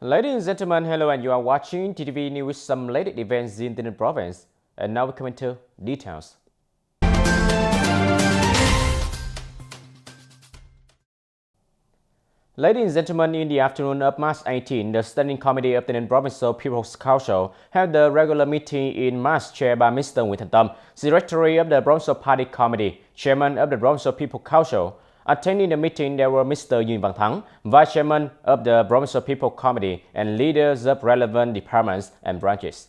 Ladies and gentlemen, hello, and you are watching TTV News, some latest events in Ninh province. And now we come into details. Ladies and gentlemen, in the afternoon of March 18, the Standing Committee of the Ninh Provincial People's Council held the regular meeting in March, chaired by Mr. Nguyễn Thành Tâm, Secretary of the Provincial Party Committee, Chairman of the Provincial People Council. Attending the meeting, there were Mr. Nguyễn Văn Thắng, Vice Chairman of the Provincial People Committee, and leaders of relevant departments and branches.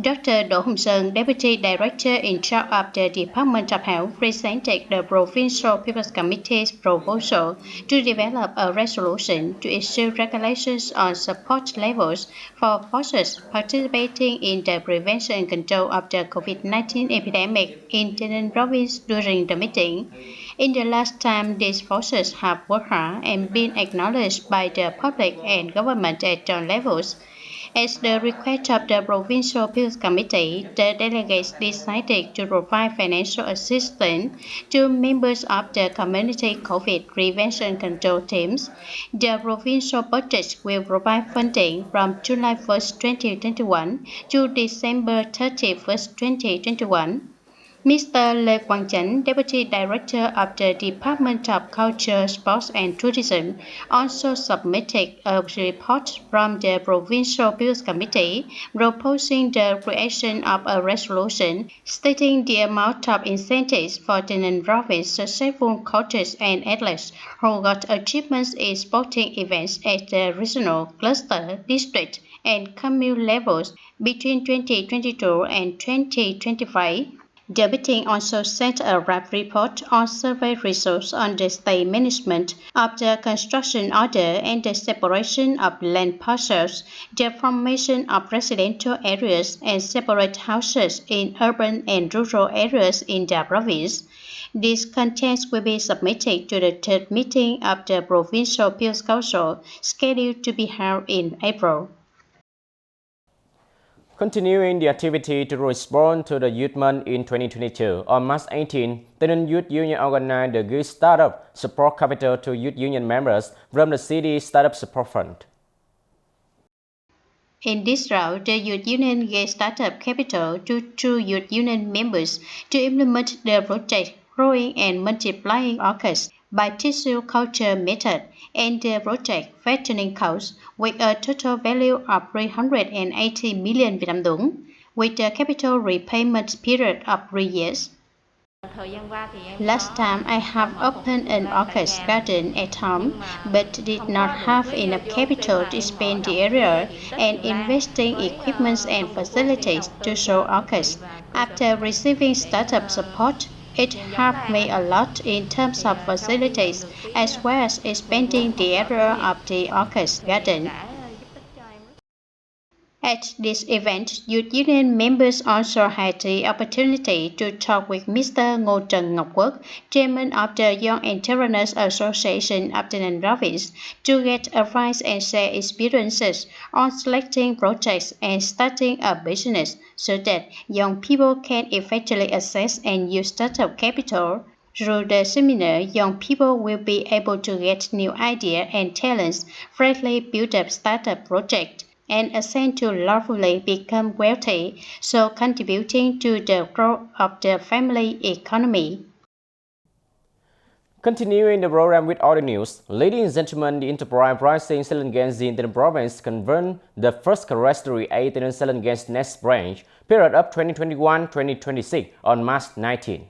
Dr. Đỗ Hồng Sơn, Deputy Director in charge of the Department of Health, presented the Provincial People's Committee's proposal to develop a resolution to issue regulations on support levels for forces participating in the prevention and control of the COVID-19 epidemic in Ninh province during the meeting. In the last time, these forces have worked hard and been acknowledged by the public and government at all levels. As the request of the Provincial People's Committee, the delegates decided to provide financial assistance to members of the community COVID prevention control teams. The provincial budget will provide funding from July 1st, 2021 to December 31st, 2021. Mr. Lê Quang Chánh, Deputy Director of the Department of Culture, Sports and Tourism, also submitted a report from the Provincial People's Committee proposing the creation of a resolution stating the amount of incentives for the Ninh province successful coaches and athletes who got achievements in sporting events at the regional, cluster, district, and commune levels between 2022 and 2025. The meeting also sent a draft report on survey results on the state management of the construction order and the separation of land parcels, the formation of residential areas and separate houses in urban and rural areas in the province. These contents will be submitted to the third meeting of the Provincial People's Council, scheduled to be held in April. Continuing the activity to respond to the Youth Month in 2022, on March 18, the Ninh Youth Union organized the Youth Startup Support Capital to Youth Union members from the City Startup Support Fund. In this round, the Youth Union gave startup capital to 2 Youth Union members to implement the project Growing and Multiplying Orchids by tissue culture method and the project Fattening Cows with a total value of 380 million Vietnam dong, with a capital repayment period of 3 years. Last time I have opened an orchid garden at home, but did not have enough capital to expand the area and investing equipment and facilities to show orchids. After receiving startup support, it helped me a lot in terms of facilities as well as expanding the area of the orchid garden. At this event, Youth Union members also had the opportunity to talk with Mr. Ngô Trần Ngọc Quốc, Chairman of the Young Entrepreneurs Association of the Ninh province, to get advice and share experiences on selecting projects and starting a business so that young people can effectively access and use startup capital. Through the seminar, young people will be able to get new ideas and talents, freely build up startup projects, and ascend to lawfully become wealthy, so contributing to the growth of the family economy. Continuing the program with other news, ladies and gentlemen, the enterprise pricing Salanganes in the province confirmed the first corollary aid in Salanganes next branch, period of 2021-2026 on March 19.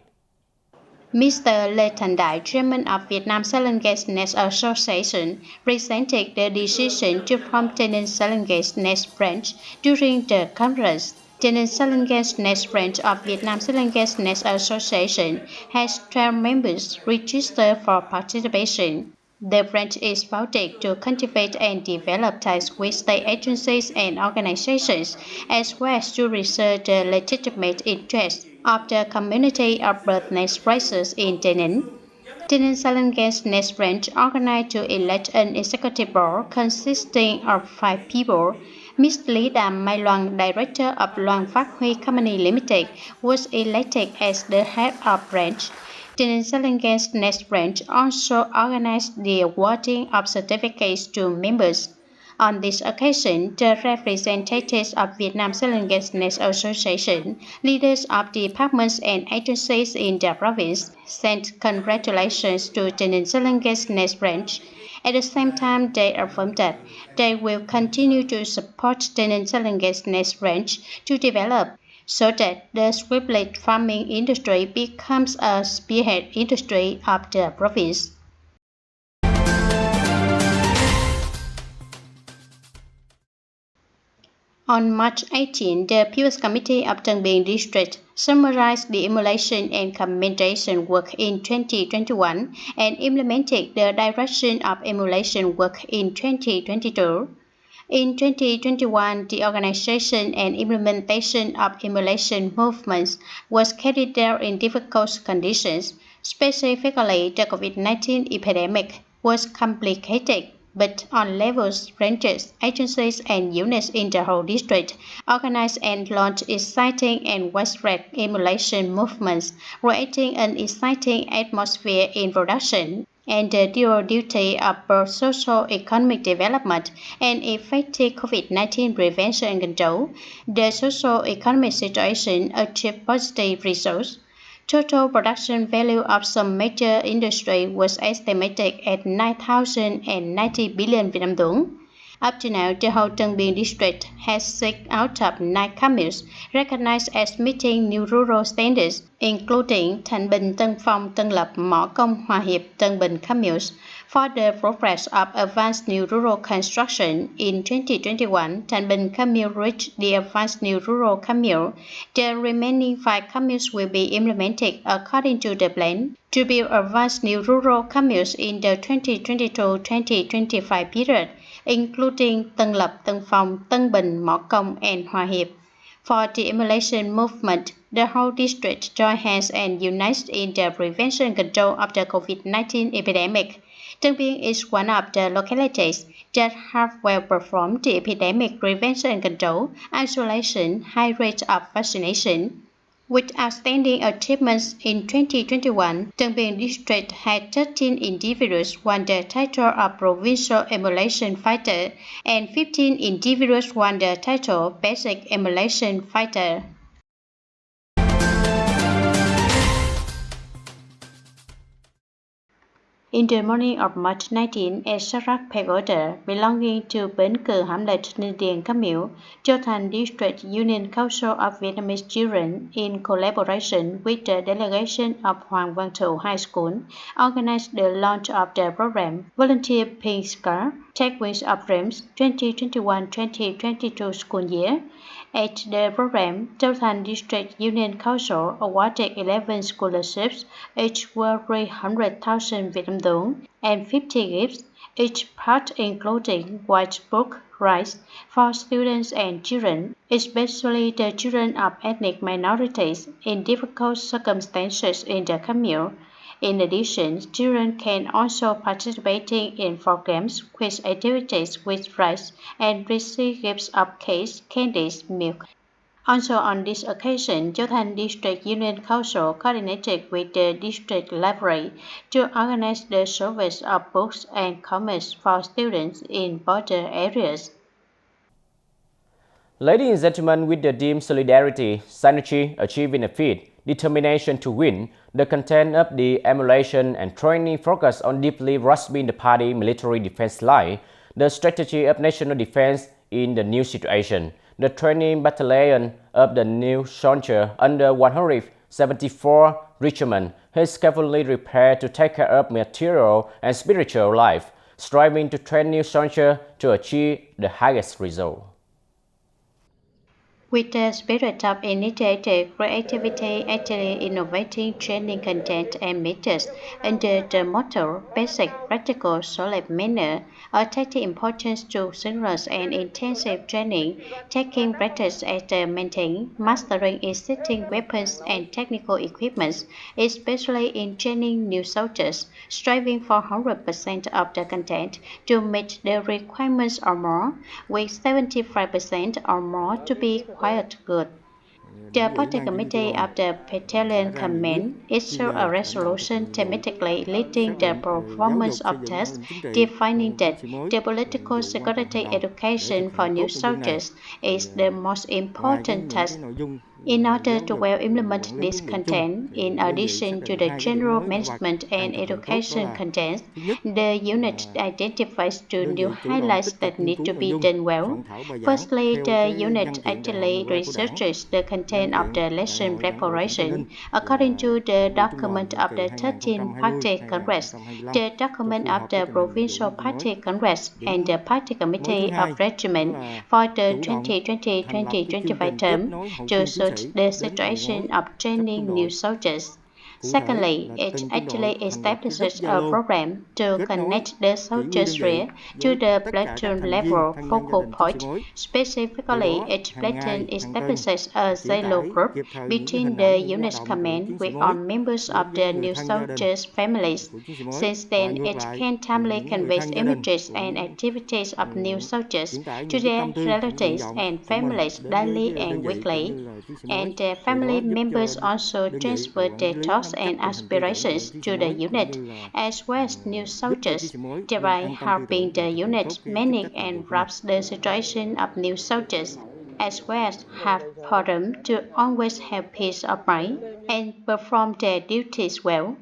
Mr. Lê Thành Đại, Chairman of Vietnam Salanganes Next Association, presented the decision to form TayNinhTV Salanganes Next Branch during the conference. TayNinhTV Salanganes Next Branch of Vietnam Salanganes Next Association has 12 members registered for participation. The branch is founded to cultivate and develop ties with state agencies and organizations, as well as to research the legitimate interests of the community of birth next races in TayNinhTV. TayNinhTV Salanganes Next Branch organized to elect an executive board consisting of 5 people. Ms. Lý Đàm Mai Loan, Director of Loan Phát Huy Company Limited, was elected as the head of branch. TayNinhTV Salanganes Next Branch also organized the awarding of certificates to members. On this occasion, the representatives of Vietnam Salanganes Association, leaders of departments and agencies in the province, sent congratulations to the Salanganes branch. At the same time, they affirmed that they will continue to support the Salanganes branch to develop so that the swiftlet farming industry becomes a spearhead industry of the province. On March 18, the People's Committee of Tân Bình District summarized the emulation and commendation work in 2021 and implemented the direction of emulation work in 2022. In 2021, the organization and implementation of emulation movements was carried out in difficult conditions. Specifically, the COVID-19 epidemic was complicated, but on levels, branches, agencies, and units in the whole district organized and launched exciting and widespread emulation movements, creating an exciting atmosphere in production and the dual duty of both socio-economic development and effective COVID-19 prevention and control. The socio-economic situation achieved positive results. Total production value of some major industry was estimated at 9,090 billion Vietnam dong. Up to now, the whole Tân Bình district has 6 out of 9 communes recognized as meeting new rural standards, including Thanh Bình, Tân Phong, Tân Lập, Mõ Công, Hòa Hiệp, Tân Bình communes. For the progress of advanced new rural construction in 2021, Thanh Bình commune reached the advanced new rural commune. The remaining 5 communes will be implemented according to the plan to build advanced new rural communes in the 2022-2025 period, including Tân Lập, Tân Phong, Tân Bình, Mõ Công, and Hòa Hiệp. For the emulation movement, the whole district join hands and unites in the prevention and control of the COVID-19 epidemic. Tân Bình is one of the localities that have well performed the epidemic prevention and control, isolation, high rate of vaccination. With outstanding achievements in 2021, Tân Bình District had 13 individuals won the title of Provincial Emulation Fighter and 15 individuals won the title Basic Emulation Fighter. In the morning of March 19, a Sarak pagoda belonging to Bến Cờ Hamlet Ninh Điền Commune, Châu Thành District Union Council of Vietnamese Children, in collaboration with the delegation of Hoàng Văn Thụ High School, organized the launch of the program Voluntary Pink Scarf, Take Wings of Dreams 2021-2022 school year. At the program, Châu Thành District Union Council awarded 11 scholarships, each worth 300,000 Vietnam dong, and 50 gifts, each part including white book, rice, for students and children, especially the children of ethnic minorities in difficult circumstances in the commune. In addition, children can also participate in programs, quiz activities with rice, and receive gifts of cakes, candies, milk. Also on this occasion, Châu Thành District Union Council coordinated with the district library to organize the service of books and comics for students in border areas. Ladies and gentlemen, with the theme Solidarity, Synergy, Achieving a Feat, Determination to Win, the content of the emulation and training focus on deeply grasping the party military defense line, the strategy of national defense in the new situation. The training battalion of the new soldier under 174 Regiment is carefully prepared to take care of material and spiritual life, striving to train new soldiers to achieve the highest result. With the spirit of initiative, creativity, actively innovating training content and methods under the motto basic, practical, solid manner, attaching importance to rigorous and intensive training, taking practice at maintaining, mastering existing weapons and technical equipments, especially in training new soldiers, striving for 100% of the content to meet the requirements or more, with 75% or more to be quite good. The Party Committee of the Battalion Command issued a resolution thematically leading the performance of tests, defining that the political security education for new soldiers is the most important task. In order to well implement this content, in addition to the general management and education contents, the unit identifies two new highlights that need to be done well. Firstly, the unit actually researches the content of the lesson preparation according to the document of the 13th Party Congress, the document of the Provincial Party Congress, and the Party Committee of Regiment for the 2020-2025 term to suit the situation of training new soldiers. Secondly, it actually establishes a program to connect the soldiers rear to the platoon level focal point. Specifically, each platoon establishes a Zalo group between the unit's command with all members of the new soldiers' families. Since then, it can timely convey images and activities of new soldiers to their relatives and families daily and weekly, and the family members also transfer their thoughts and aspirations to the unit, as well as new soldiers, thereby helping the unit manage and grasp the situation of new soldiers, as well as have for them to always have peace of mind and perform their duties well.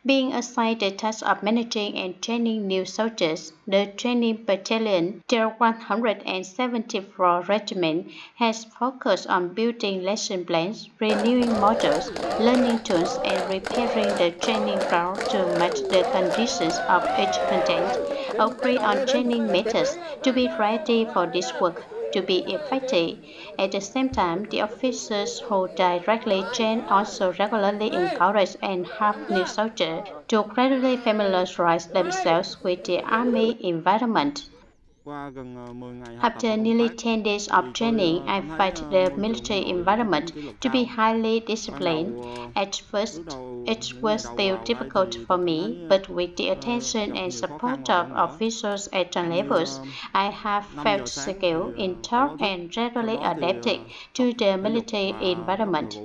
Being assigned the task of managing and training new soldiers, the training battalion, the 174th Regiment, has focused on building lesson plans, renewing models, learning tools, and repairing the training ground to match the conditions of each content, agreed on training methods to be ready for this work to be effective. At the same time, the officers who directly train also regularly encourage and help new soldiers to gradually familiarize themselves with the Army environment. After nearly 10 days of training, I find the military environment to be highly disciplined. At first, it was still difficult for me, but with the attention and support of officers at all levels, I have felt secure in thought and readily adapted to the military environment.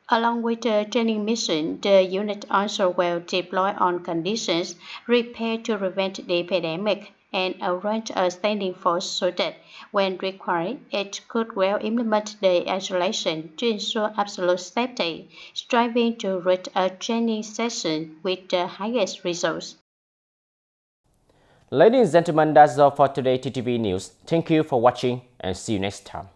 Along with the training mission, the unit also will deploy on conditions, prepare to prevent the epidemic, and arrange a standing force so that, when required, it could well implement the isolation to ensure absolute safety, striving to reach a training session with the highest results. Ladies and gentlemen, that's all for today TTV News. Thank you for watching and see you next time.